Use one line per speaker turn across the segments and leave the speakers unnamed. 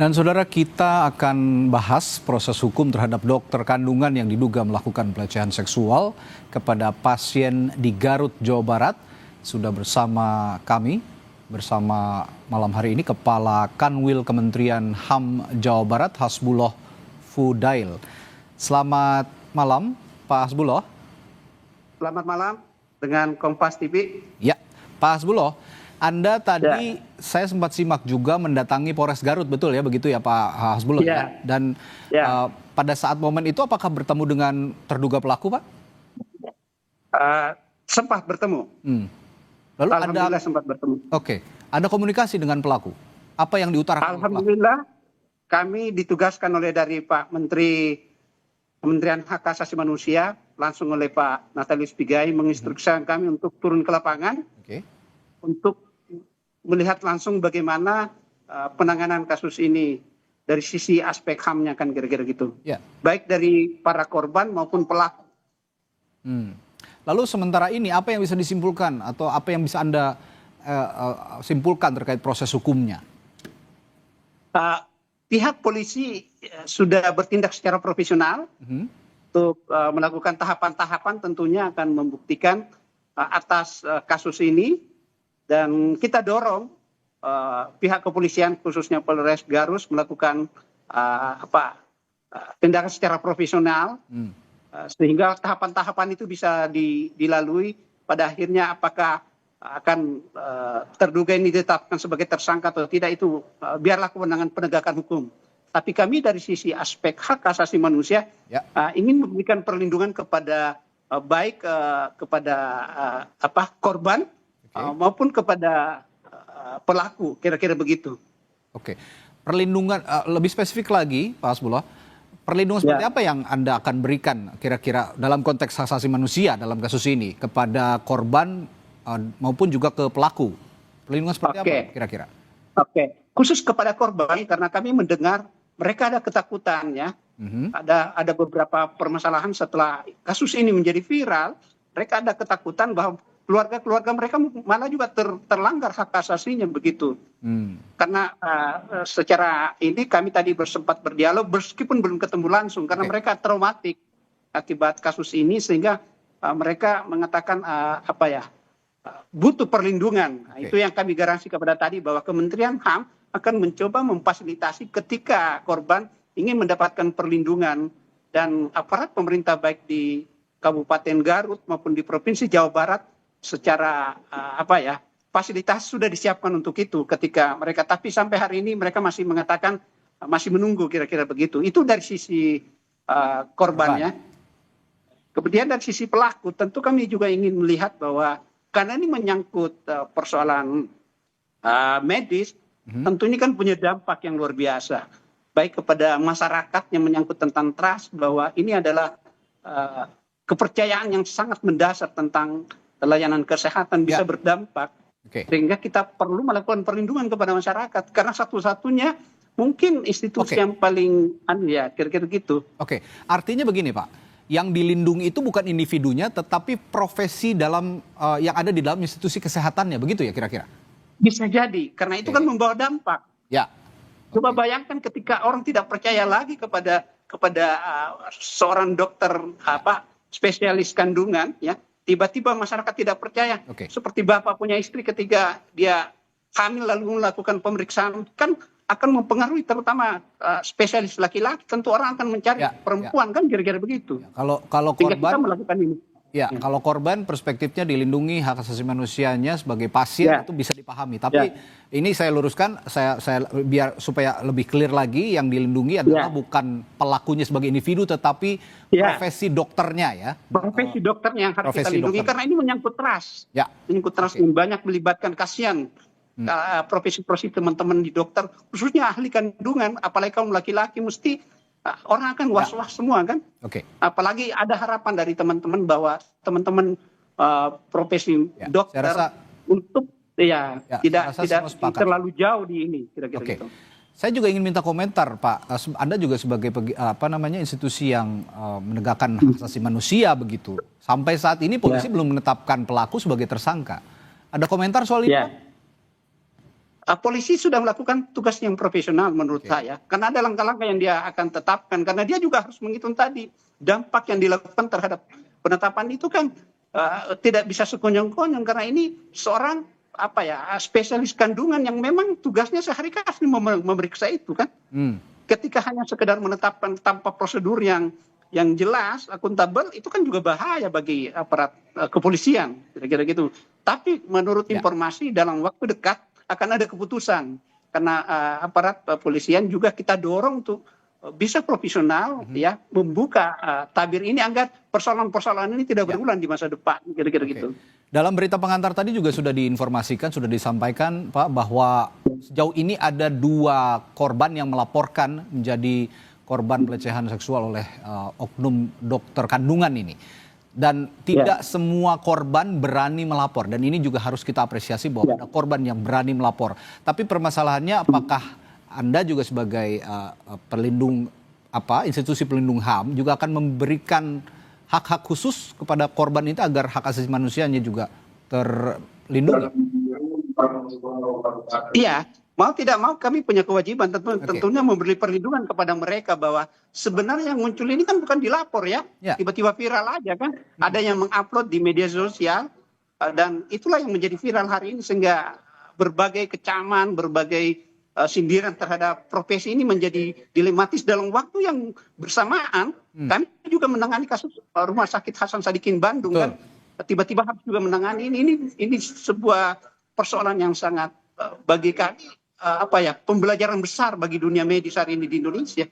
Dan saudara, kita akan bahas proses hukum terhadap dokter kandungan yang diduga melakukan pelecehan seksual kepada pasien di Garut, Jawa Barat. Sudah bersama kami, bersama malam hari ini Kepala Kanwil Kementerian HAM Jawa Barat, Hasbuloh Fudail. Selamat malam, Pak Hasbuloh.
Selamat malam dengan Kompas TV.
Ya, Pak Hasbuloh, Anda tadi saya sempat simak juga mendatangi Polres Garut, betul ya, begitu ya Pak Hasbuloh?
Ya.
Dan pada saat momen itu apakah bertemu dengan terduga pelaku, Pak?
Sempat bertemu.
Lalu
Alhamdulillah sempat bertemu.
Oke, ada komunikasi dengan pelaku? Apa yang diutarakan?
Alhamdulillah kami ditugaskan oleh dari Pak Menteri Kementerian Hak Asasi Manusia, langsung oleh Pak Natalius Pigai menginstruksikan kami untuk turun ke lapangan. Untuk melihat langsung bagaimana penanganan kasus ini dari sisi aspek HAM-nya, kan kira-kira gitu.
Ya.
Baik dari para korban maupun pelaku.
Lalu sementara ini apa yang bisa disimpulkan atau apa yang bisa Anda simpulkan terkait proses hukumnya?
Pihak polisi sudah bertindak secara profesional untuk melakukan tahapan-tahapan, tentunya akan membuktikan atas kasus ini. Dan kita dorong pihak kepolisian khususnya Polres Garut melakukan tindakan secara profesional sehingga tahapan-tahapan itu bisa dilalui. Pada akhirnya apakah akan terduga ini ditetapkan sebagai tersangka atau tidak, itu biarlah kewenangan penegakan hukum. Tapi kami dari sisi aspek hak asasi manusia ingin memberikan perlindungan kepada baik kepada korban maupun kepada pelaku, kira-kira begitu.
Oke, perlindungan lebih spesifik lagi, Pak Hasbuloh, perlindungan seperti apa yang Anda akan berikan kira-kira dalam konteks hak asasi manusia dalam kasus ini kepada korban maupun juga ke pelaku? Perlindungan seperti apa kira-kira?
Khusus kepada korban, karena kami mendengar mereka ada ketakutan ya. Ada beberapa permasalahan setelah kasus ini menjadi viral, mereka ada ketakutan bahwa keluarga mereka malah juga terlanggar hak asasinya begitu. Karena secara ini kami tadi sempat berdialog meskipun belum ketemu langsung karena mereka traumatik akibat kasus ini, sehingga mereka mengatakan butuh perlindungan. Itu yang kami garansi kepada tadi, bahwa Kementerian HAM akan mencoba memfasilitasi ketika korban ingin mendapatkan perlindungan, dan aparat pemerintah baik di Kabupaten Garut maupun di Provinsi Jawa Barat secara fasilitas sudah disiapkan untuk itu ketika mereka, tapi sampai hari ini mereka masih mengatakan masih menunggu, kira-kira begitu. Itu dari sisi korbannya. Kemudian dari sisi pelaku, tentu kami juga ingin melihat bahwa karena ini menyangkut persoalan medis, tentu ini kan punya dampak yang luar biasa, baik kepada masyarakat yang menyangkut tentang trust, bahwa ini adalah kepercayaan yang sangat mendasar tentang layanan kesehatan bisa berdampak. Sehingga kita perlu melakukan perlindungan kepada masyarakat, karena satu-satunya mungkin institusi yang paling kira-kira gitu.
Artinya begini Pak, yang dilindungi itu bukan individunya tetapi profesi dalam yang ada di dalam institusi kesehatannya, begitu ya kira-kira?
Bisa jadi, karena itu kan membawa dampak. Coba bayangkan ketika orang tidak percaya lagi kepada seorang dokter spesialis kandungan, tiba-tiba masyarakat tidak percaya. Seperti bapak punya istri ketika dia hamil lalu melakukan pemeriksaan, kan akan mempengaruhi terutama spesialis laki-laki. Tentu orang akan mencari perempuan, kan kira-kira begitu.
Kalau
kita
korban
melakukan ini.
Kalau korban perspektifnya dilindungi, hak asasi manusianya sebagai pasien itu bisa dipahami. Tapi ini saya luruskan, saya biar supaya lebih clear lagi, yang dilindungi adalah bukan pelakunya sebagai individu, tetapi profesi dokternya ya.
Profesi dokternya yang harus kita lindungi, karena ini menyangkut trust. Menyangkut trust yang banyak melibatkan, kasihan profesi-profesi teman-teman di dokter, khususnya ahli kandungan, apalagi kaum laki-laki, mesti orang akan was-was semua kan. Apalagi ada harapan dari teman-teman bahwa teman-teman profesi dokter untuk tidak terlalu jauh di ini, kira-kira gitu.
Saya juga ingin minta komentar Pak. Anda juga sebagai institusi yang menegakkan hak asasi manusia begitu. Sampai saat ini polisi belum menetapkan pelaku sebagai tersangka. Ada komentar soal ini?
polisi sudah melakukan tugas yang profesional menurut saya. Karena ada langkah-langkah yang dia akan tetapkan. Karena dia juga harus menghitung tadi dampak yang dilakukan terhadap penetapan itu kan tidak bisa sekonyong-konyong. Karena ini seorang spesialis kandungan yang memang tugasnya sehari-hari memeriksa itu kan. Ketika hanya sekedar menetapkan tanpa prosedur yang jelas, akuntabel, itu kan juga bahaya bagi aparat kepolisian, kira-kira gitu. Tapi menurut informasi dalam waktu dekat akan ada keputusan, karena aparat kepolisian juga kita dorong untuk bisa profesional ya membuka tabir ini agar persoalan-persoalan ini tidak berulang di masa depan, kira-kira gitu.
Dalam berita pengantar tadi juga sudah diinformasikan, sudah disampaikan Pak, bahwa sejauh ini ada 2 korban yang melaporkan menjadi korban pelecehan seksual oleh oknum dokter kandungan ini. Dan tidak semua korban berani melapor. Dan ini juga harus kita apresiasi bahwa ada korban yang berani melapor. Tapi permasalahannya apakah Anda juga sebagai institusi pelindung HAM juga akan memberikan hak-hak khusus kepada korban itu agar hak asasi manusianya juga terlindungi?
Iya, mau tidak mau kami punya kewajiban tentunya memberi perlindungan kepada mereka, bahwa sebenarnya yang muncul ini kan bukan dilapor ya, tiba-tiba viral aja kan, ada yang mengupload di media sosial dan itulah yang menjadi viral hari ini, sehingga berbagai kecaman, berbagai sindiran terhadap profesi ini menjadi dilematis. Dalam waktu yang bersamaan kami juga menangani kasus Rumah Sakit Hasan Sadikin Bandung kan, tiba-tiba harus juga menangani ini sebuah persoalan yang sangat bagi kami pembelajaran besar bagi dunia medis hari ini di Indonesia.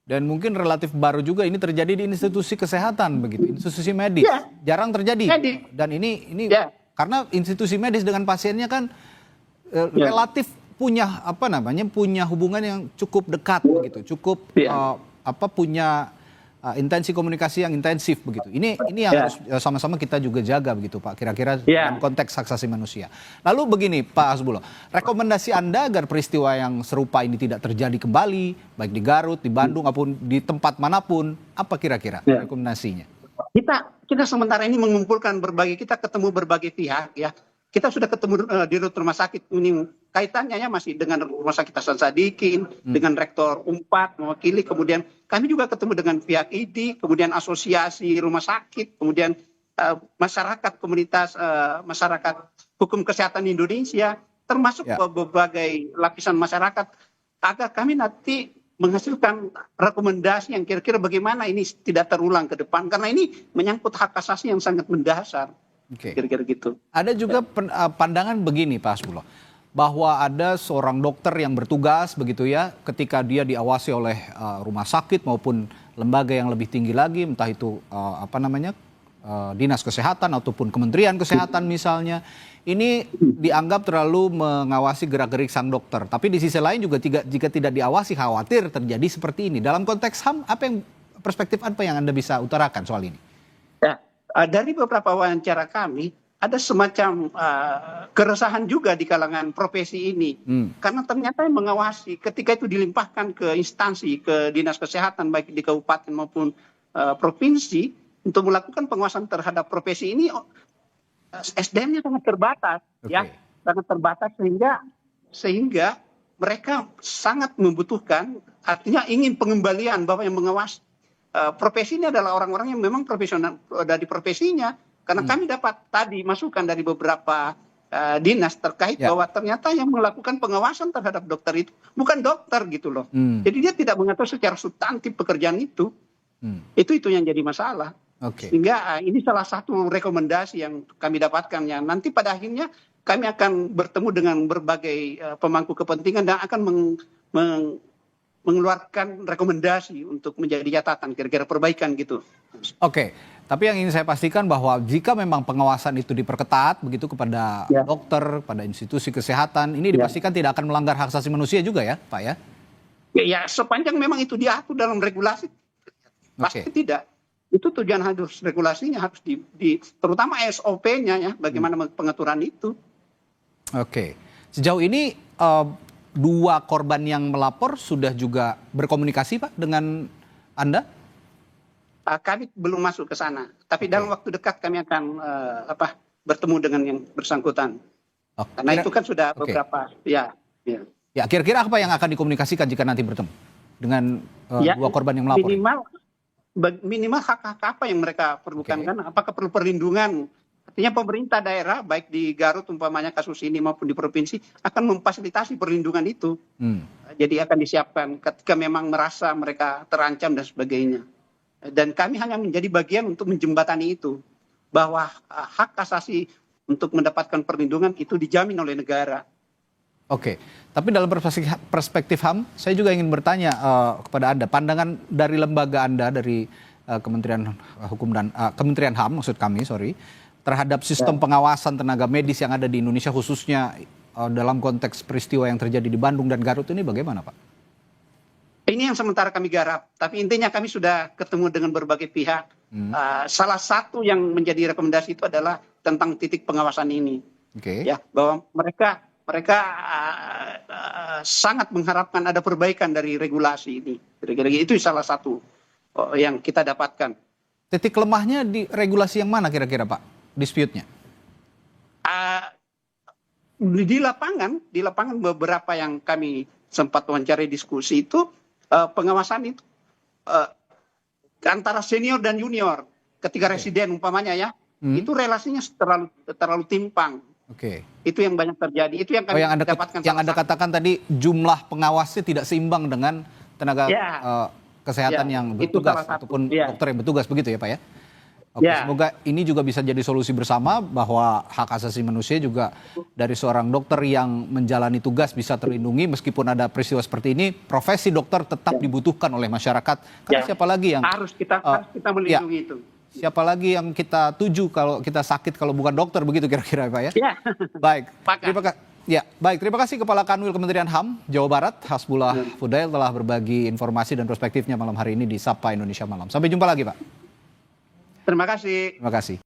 Dan mungkin relatif baru juga ini terjadi di institusi kesehatan begitu, institusi medis. Jarang terjadi. Dan ini karena institusi medis dengan pasiennya kan relatif punya hubungan yang cukup dekat begitu, cukup punya intensi komunikasi yang intensif begitu. Ini yang harus sama-sama kita juga jaga begitu Pak, kira-kira dalam konteks hak asasi manusia. Lalu begini Pak Hasbullah, rekomendasi Anda agar peristiwa yang serupa ini tidak terjadi kembali, baik di Garut, di Bandung, maupun di tempat manapun, apa kira-kira rekomendasinya?
Kita sementara ini mengumpulkan kita ketemu berbagai pihak ya. Kita sudah ketemu di rumah sakit ini, kaitannya masih dengan Rumah Sakit Hasan Sadikin, dengan Rektor Unpad mewakili, kemudian kami juga ketemu dengan pihak ID, kemudian asosiasi rumah sakit, kemudian masyarakat, komunitas masyarakat hukum kesehatan Indonesia, termasuk berbagai lapisan masyarakat, agar kami nanti menghasilkan rekomendasi yang kira-kira bagaimana ini tidak terulang ke depan, karena ini menyangkut hak asasi yang sangat mendasar. Kira-kira gitu.
Ada juga pandangan begini Pak Hasbullah, bahwa ada seorang dokter yang bertugas begitu ya, ketika dia diawasi oleh rumah sakit maupun lembaga yang lebih tinggi lagi, entah itu dinas kesehatan ataupun kementerian kesehatan misalnya, ini dianggap terlalu mengawasi gerak-gerik sang dokter. Tapi di sisi lain juga jika tidak diawasi khawatir terjadi seperti ini. Dalam konteks HAM, perspektif apa yang Anda bisa utarakan soal ini?
Dari beberapa wawancara kami, ada semacam keresahan juga di kalangan profesi ini. Karena ternyata yang mengawasi ketika itu dilimpahkan ke instansi, ke dinas kesehatan baik di kabupaten maupun provinsi, untuk melakukan pengawasan terhadap profesi ini, SDM-nya sangat terbatas. Sangat terbatas sehingga mereka sangat membutuhkan, artinya ingin pengembalian bahwa yang mengawasi profesi ini adalah orang-orang yang memang profesional dari profesinya. Karena kami dapat tadi masukan dari beberapa dinas terkait bahwa ternyata yang melakukan pengawasan terhadap dokter itu bukan dokter gitu loh. Jadi dia tidak mengatur secara substantif pekerjaan itu. Itu yang jadi masalah. Sehingga ini salah satu rekomendasi yang kami dapatkan, yang nanti pada akhirnya kami akan bertemu dengan berbagai pemangku kepentingan dan akan mengeluarkan rekomendasi untuk menjadi catatan kira-kira perbaikan gitu.
Tapi yang ingin saya pastikan bahwa jika memang pengawasan itu diperketat begitu kepada dokter, pada institusi kesehatan, ini dipastikan tidak akan melanggar hak asasi manusia juga ya, Pak ya?
Ya, sepanjang memang itu diatur dalam regulasi, pasti tidak. Itu tujuan harus regulasinya harus terutama SOP-nya ya, bagaimana pengaturan itu.
Sejauh ini 2 korban yang melapor sudah juga berkomunikasi Pak dengan Anda?
Kami belum masuk ke sana, tapi dalam waktu dekat kami akan bertemu dengan yang bersangkutan. Karena itu kan sudah beberapa Ya.
Ya, kira-kira apa yang akan dikomunikasikan jika nanti bertemu dengan
Ya,
dua korban yang melapor?
minimal hak-hak apa yang mereka perlukan
Oke.
kan? Apakah perlu perlindungan? Artinya pemerintah daerah baik di Garut umpamanya kasus ini maupun di provinsi akan memfasilitasi perlindungan itu.
Hmm.
Jadi akan disiapkan ketika memang merasa mereka terancam dan sebagainya. Dan kami hanya menjadi bagian untuk menjembatani itu, bahwa hak asasi untuk mendapatkan perlindungan itu dijamin oleh negara.
Oke, tapi dalam perspektif HAM, saya juga ingin bertanya kepada Anda, pandangan dari lembaga Anda, dari Kementerian Hukum dan Kementerian HAM, maksud kami, terhadap sistem pengawasan tenaga medis yang ada di Indonesia, khususnya dalam konteks peristiwa yang terjadi di Bandung dan Garut ini bagaimana, Pak?
Ini yang sementara kami garap, tapi intinya kami sudah ketemu dengan berbagai pihak. Salah satu yang menjadi rekomendasi itu adalah tentang titik pengawasan ini.
Oke.
Ya, bahwa mereka sangat mengharapkan ada perbaikan dari regulasi ini. Kira-kira itu salah satu yang kita dapatkan.
Titik lemahnya di regulasi yang mana kira-kira, Pak? Dispute-nya?
Di lapangan beberapa yang kami sempat wawancari diskusi itu pengawasan itu antara senior dan junior. Ketika residen umpamanya ya, itu relasinya terlalu timpang.
Oke.
Itu yang banyak terjadi. Itu yang kami dapatkan.
Yang Anda katakan tadi jumlah pengawasnya tidak seimbang dengan tenaga kesehatan yang bertugas ataupun dokter yang bertugas, begitu ya, Pak ya? Oke, semoga ini juga bisa jadi solusi bersama bahwa hak asasi manusia juga dari seorang dokter yang menjalani tugas bisa terlindungi meskipun ada peristiwa seperti ini. Profesi dokter tetap dibutuhkan oleh masyarakat. Karena siapa lagi yang
harus kita melindungi itu.
Siapa lagi yang kita tuju kalau kita sakit kalau bukan dokter, begitu kira-kira, Pak ya?
Ya.
Baik. Terima kasih Kepala Kanwil Kementerian HAM Jawa Barat, Hasbullah Fudail, telah berbagi informasi dan perspektifnya malam hari ini di Sapa Indonesia Malam. Sampai jumpa lagi, Pak.
Terima kasih.
Terima kasih.